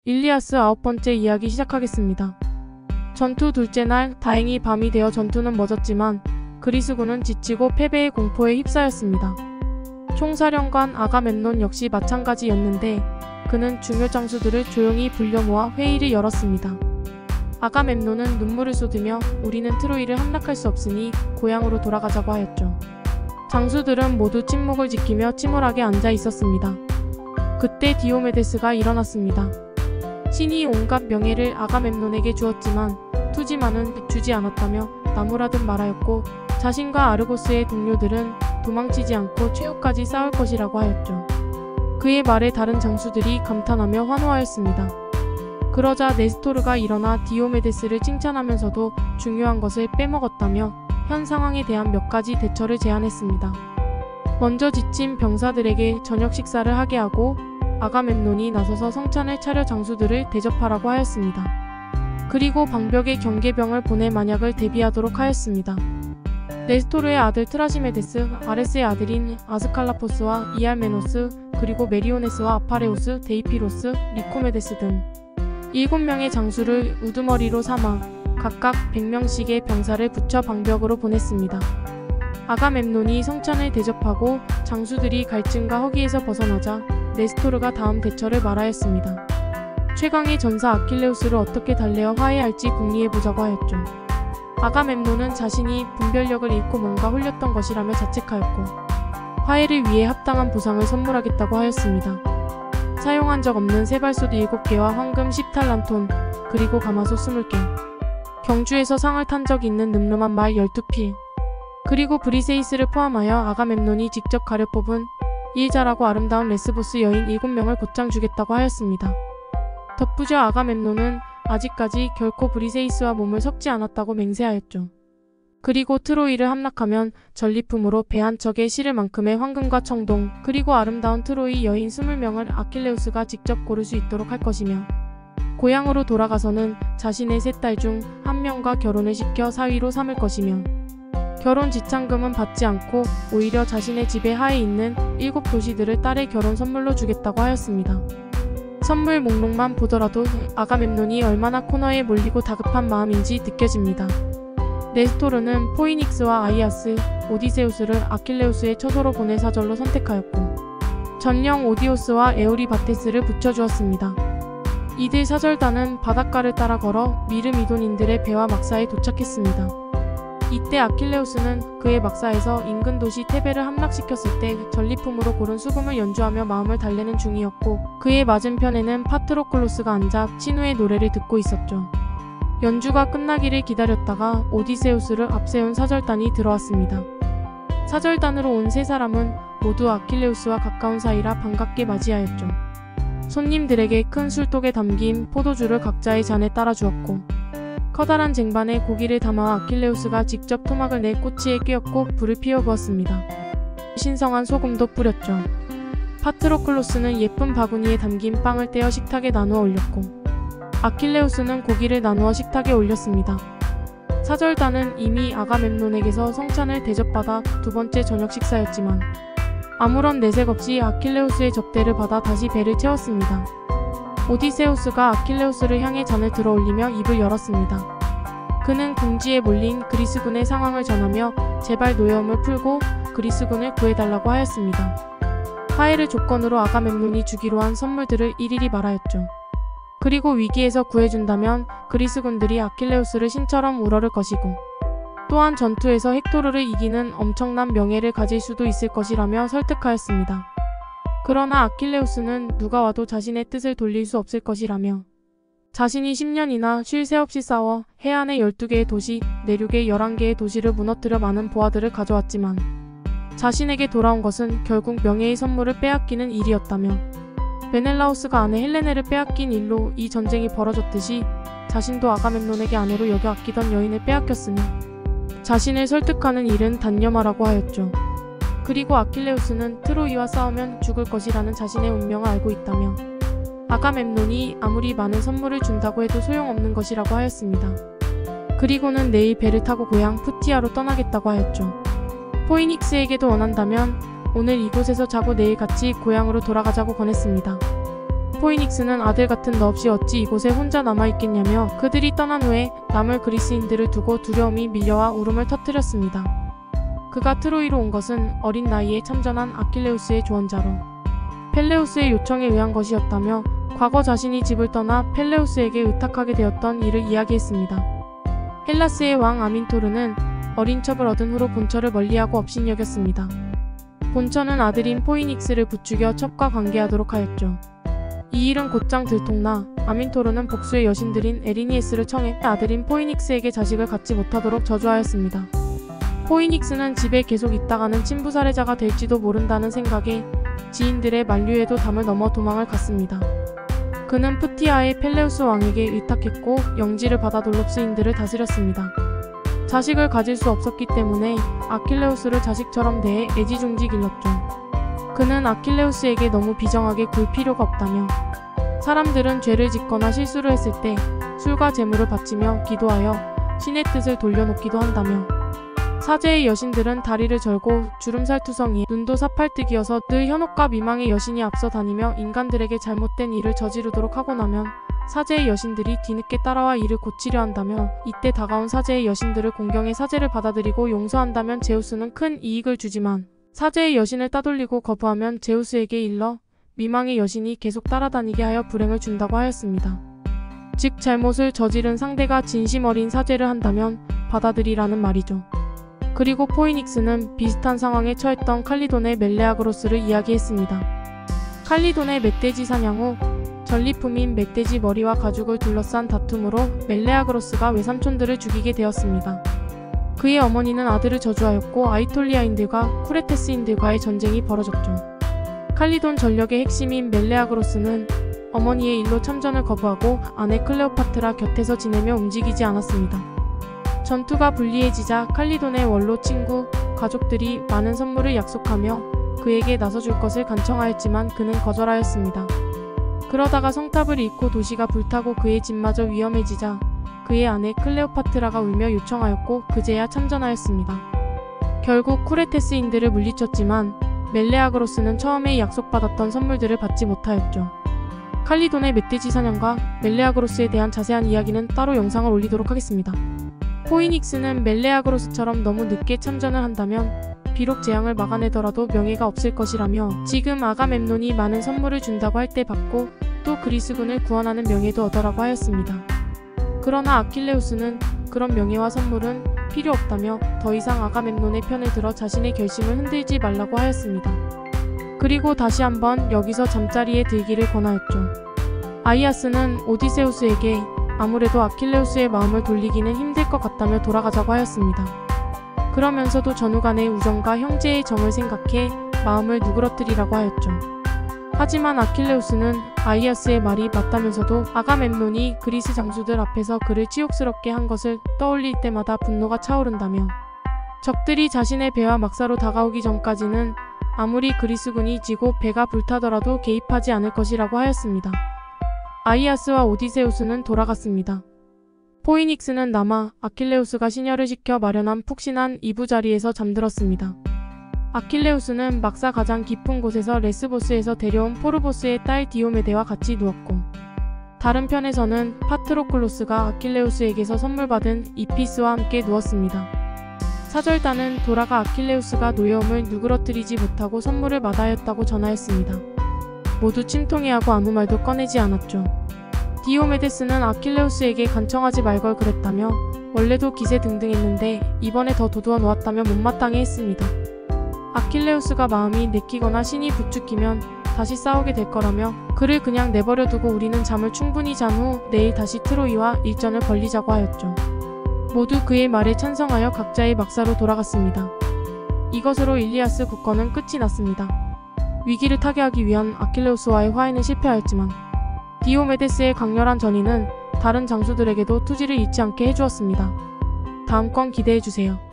일리아스 9번째 이야기 시작하겠습니다. 전투 둘째 날, 다행히 밤이 되어 전투는 멎었지만 그리스군은 지치고 패배의 공포에 휩싸였습니다. 총사령관 아가멤논 역시 마찬가지였는데 그는 중요 장수들을 조용히 불려 모아 회의를 열었습니다. 아가멤논은 눈물을 쏟으며 우리는 트로이를 함락할 수 없으니 고향으로 돌아가자고 하였죠. 장수들은 모두 침묵을 지키며 침울하게 앉아 있었습니다. 그때 디오메데스가 일어났습니다. 신이 온갖 명예를 아가멤논에게 주었지만 투지만은 주지 않았다며 나무라듯 말하였고 자신과 아르고스의 동료들은 도망치지 않고 최후까지 싸울 것이라고 하였죠. 그의 말에 다른 장수들이 감탄하며 환호하였습니다. 그러자 네스토르가 일어나 디오메데스를 칭찬하면서도 중요한 것을 빼먹었다며 현 상황에 대한 몇 가지 대처를 제안했습니다. 먼저 지친 병사들에게 저녁 식사를 하게 하고 아가멤논이 나서서 성찬을 차려 장수들을 대접하라고 하였습니다. 그리고 방벽에 경계병을 보내 만약을 대비하도록 하였습니다. 네스토르의 아들 트라시메데스, 아레스의 아들인 아스칼라포스와 이알메노스, 그리고 메리오네스와 아파레우스, 데이피로스, 리코메데스 등 7명의 장수를 우두머리로 삼아 각각 100명씩의 병사를 붙여 방벽으로 보냈습니다. 아가멤논이 성찬을 대접하고 장수들이 갈증과 허기에서 벗어나자 네스토르가 다음 대처를 말하였습니다. 최강의 전사 아킬레우스를 어떻게 달래어 화해할지 궁리해보자고 하였죠. 아가멤논은 자신이 분별력을 잃고 뭔가 홀렸던 것이라며 자책하였고 화해를 위해 합당한 보상을 선물하겠다고 하였습니다. 사용한 적 없는 세발솥 7개와 황금 10탈란톤, 그리고 가마솥 20개, 경주에서 상을 탄 적이 있는 늠름한 말 12필, 그리고 브리세이스를 포함하여 아가멤논이 직접 가려 뽑은 일자라고 아름다운 레스보스 여인 7명을 곧장 주겠다고 하였습니다. 덧붙여 아가멤논은 아직까지 결코 브리세이스와 몸을 섞지 않았다고 맹세하였죠. 그리고 트로이를 함락하면 전리품으로 배 한 척에 실을 만큼의 황금과 청동, 그리고 아름다운 트로이 여인 20명을 아킬레우스가 직접 고를 수 있도록 할 것이며 고향으로 돌아가서는 자신의 3딸 중 1명과 결혼을 시켜 사위로 삼을 것이며 결혼 지참금은 받지 않고 오히려 자신의 지배 하에 있는 7도시들을 딸의 결혼 선물로 주겠다고 하였습니다. 선물 목록만 보더라도 아가멤논이 얼마나 코너에 몰리고 다급한 마음인지 느껴집니다. 네스토르는 포이닉스와 아이아스, 오디세우스를 아킬레우스의 처소로 보낼 사절로 선택하였고 전령 오디오스와 에오리바테스를 붙여주었습니다. 이들 사절단은 바닷가를 따라 걸어 미르미돈인들의 배와 막사에 도착했습니다. 이때 아킬레우스는 그의 막사에서 인근 도시 테베를 함락시켰을 때 전리품으로 고른 수금을 연주하며 마음을 달래는 중이었고 그의 맞은편에는 파트로클로스가 앉아 친우의 노래를 듣고 있었죠. 연주가 끝나기를 기다렸다가 오디세우스를 앞세운 사절단이 들어왔습니다. 사절단으로 온 3사람은 모두 아킬레우스와 가까운 사이라 반갑게 맞이하였죠. 손님들에게 큰 술독에 담긴 포도주를 각자의 잔에 따라 주었고 커다란 쟁반에 고기를 담아 아킬레우스가 직접 토막을 내 꼬치에 끼얹고 불을 피워 부었습니다. 신성한 소금도 뿌렸죠. 파트로클로스는 예쁜 바구니에 담긴 빵을 떼어 식탁에 나누어 올렸고 아킬레우스는 고기를 나누어 식탁에 올렸습니다. 사절단은 이미 아가멤논에게서 성찬을 대접받아 2번째 저녁 식사였지만 아무런 내색 없이 아킬레우스의 접대를 받아 다시 배를 채웠습니다. 오디세우스가 아킬레우스를 향해 잔을 들어 올리며 입을 열었습니다. 그는 궁지에 몰린 그리스군의 상황을 전하며 제발 노여움을 풀고 그리스군을 구해달라고 하였습니다. 화해를 조건으로 아가멤논이 주기로 한 선물들을 일일이 말하였죠. 그리고 위기에서 구해준다면 그리스군들이 아킬레우스를 신처럼 우러를 것이고 또한 전투에서 헥토르를 이기는 엄청난 명예를 가질 수도 있을 것이라며 설득하였습니다. 그러나 아킬레우스는 누가 와도 자신의 뜻을 돌릴 수 없을 것이라며 자신이 10년이나 쉴 새 없이 싸워 해안의 12개의 도시, 내륙의 11개의 도시를 무너뜨려 많은 보아들을 가져왔지만 자신에게 돌아온 것은 결국 명예의 선물을 빼앗기는 일이었다며 메넬라우스가 아내 헬레네를 빼앗긴 일로 이 전쟁이 벌어졌듯이 자신도 아가멤논에게 아내로 여겨 아끼던 여인을 빼앗겼으니 자신을 설득하는 일은 단념하라고 하였죠. 그리고 아킬레우스는 트로이와 싸우면 죽을 것이라는 자신의 운명을 알고 있다며 아가멤논이 아무리 많은 선물을 준다고 해도 소용없는 것이라고 하였습니다. 그리고는 내일 배를 타고 고향 푸티아로 떠나겠다고 하였죠. 포이닉스에게도 원한다면 오늘 이곳에서 자고 내일 같이 고향으로 돌아가자고 권했습니다. 포이닉스는 아들 같은 너 없이 어찌 이곳에 혼자 남아있겠냐며 그들이 떠난 후에 남을 그리스인들을 두고 두려움이 밀려와 울음을 터뜨렸습니다. 그가 트로이로 온 것은 어린 나이에 참전한 아킬레우스의 조언자로 펠레우스의 요청에 의한 것이었다며 과거 자신이 집을 떠나 펠레우스에게 의탁하게 되었던 일을 이야기했습니다. 헬라스의 왕 아민토르는 어린 첩을 얻은 후로 본처를 멀리하고 업신여겼습니다. 본처는 아들인 포이닉스를 부추겨 첩과 관계하도록 하였죠. 이 일은 곧장 들통나 아민토르는 복수의 여신들인 에리니에스를 청해 아들인 포이닉스에게 자식을 갖지 못하도록 저주하였습니다. 포이닉스는 집에 계속 있다가는 친부 살해자가 될지도 모른다는 생각에 지인들의 만류에도 담을 넘어 도망을 갔습니다. 그는 푸티아의 펠레우스 왕에게 의탁했고 영지를 받아 돌롭스인들을 다스렸습니다. 자식을 가질 수 없었기 때문에 아킬레우스를 자식처럼 대해 애지중지 길렀죠. 그는 아킬레우스에게 너무 비정하게 굴 필요가 없다며 사람들은 죄를 짓거나 실수를 했을 때 술과 제물을 바치며 기도하여 신의 뜻을 돌려놓기도 한다며 사제의 여신들은 다리를 절고 주름살 투성이에 눈도 사팔뜨기여서 늘 현혹과 미망의 여신이 앞서 다니며 인간들에게 잘못된 일을 저지르도록 하고 나면 사제의 여신들이 뒤늦게 따라와 이를 고치려 한다며 이때 다가온 사제의 여신들을 공경해 사제를 받아들이고 용서한다면 제우스는 큰 이익을 주지만 사제의 여신을 따돌리고 거부하면 제우스에게 일러 미망의 여신이 계속 따라다니게 하여 불행을 준다고 하였습니다. 즉 잘못을 저지른 상대가 진심 어린 사죄를 한다면 받아들이라는 말이죠. 그리고 포이닉스는 비슷한 상황에 처했던 칼리돈의 멜레아그로스를 이야기했습니다. 칼리돈의 멧돼지 사냥 후 전리품인 멧돼지 머리와 가죽을 둘러싼 다툼으로 멜레아그로스가 외삼촌들을 죽이게 되었습니다. 그의 어머니는 아들을 저주하였고 아이톨리아인들과 쿠레테스인들과의 전쟁이 벌어졌죠. 칼리돈 전력의 핵심인 멜레아그로스는 어머니의 일로 참전을 거부하고 아내 클레오파트라 곁에서 지내며 움직이지 않았습니다. 전투가 불리해지자 칼리돈의 원로 친구, 가족들이 많은 선물을 약속하며 그에게 나서줄 것을 간청하였지만 그는 거절하였습니다. 그러다가 성탑을 잃고 도시가 불타고 그의 집마저 위험해지자 그의 아내 클레오파트라가 울며 요청하였고 그제야 참전하였습니다. 결국 쿠레테스인들을 물리쳤지만 멜레아그로스는 처음에 약속받았던 선물들을 받지 못하였죠. 칼리돈의 멧돼지 사냥과 멜레아그로스에 대한 자세한 이야기는 따로 영상을 올리도록 하겠습니다. 포이닉스는 멜레아그로스처럼 너무 늦게 참전을 한다면 비록 재앙을 막아내더라도 명예가 없을 것이라며 지금 아가멤논이 많은 선물을 준다고 할 때 받고 또 그리스군을 구원하는 명예도 얻으라고 하였습니다. 그러나 아킬레우스는 그런 명예와 선물은 필요 없다며 더 이상 아가멤논의 편을 들어 자신의 결심을 흔들지 말라고 하였습니다. 그리고 다시 한번 여기서 잠자리에 들기를 권하였죠. 아이아스는 오디세우스에게 아무래도 아킬레우스의 마음을 돌리기는 힘들 것 같다며 돌아가자고 하였습니다. 그러면서도 전후 간의 우정과 형제의 정을 생각해 마음을 누그러뜨리라고 하였죠. 하지만 아킬레우스는 아이아스의 말이 맞다면서도 아가멤논이 그리스 장수들 앞에서 그를 치욕스럽게 한 것을 떠올릴 때마다 분노가 차오른다며 적들이 자신의 배와 막사로 다가오기 전까지는 아무리 그리스군이 지고 배가 불타더라도 개입하지 않을 것이라고 하였습니다. 아이아스와 오디세우스는 돌아갔습니다. 포이닉스는 남아 아킬레우스가 신혈을 시켜 마련한 푹신한 이부자리에서 잠들었습니다. 아킬레우스는 막사 가장 깊은 곳에서 레스보스에서 데려온 포르보스의 딸 디오메데와 같이 누웠고 다른 편에서는 파트로클로스가 아킬레우스에게서 선물 받은 이피스와 함께 누웠습니다. 사절단은 돌아가 아킬레우스가 노여움을 누그러뜨리지 못하고 선물을 마다하였다고 전하였습니다. 모두 침통해하고 아무 말도 꺼내지 않았죠. 디오메데스는 아킬레우스에게 간청하지 말 걸 그랬다며 원래도 기세등등했는데 이번에 더 도두어 놓았다며 못마땅해 했습니다. 아킬레우스가 마음이 내키거나 신이 부추기면 다시 싸우게 될 거라며 그를 그냥 내버려두고 우리는 잠을 충분히 잔 후 내일 다시 트로이와 일전을 벌리자고 하였죠. 모두 그의 말에 찬성하여 각자의 막사로 돌아갔습니다. 이것으로 일리아스 국건은 끝이 났습니다. 위기를 타개하기 위한 아킬레우스와의 화해는 실패하였지만 디오메데스의 강렬한 전의는 다른 장수들에게도 투지를 잃지 않게 해주었습니다. 다음 건 기대해주세요.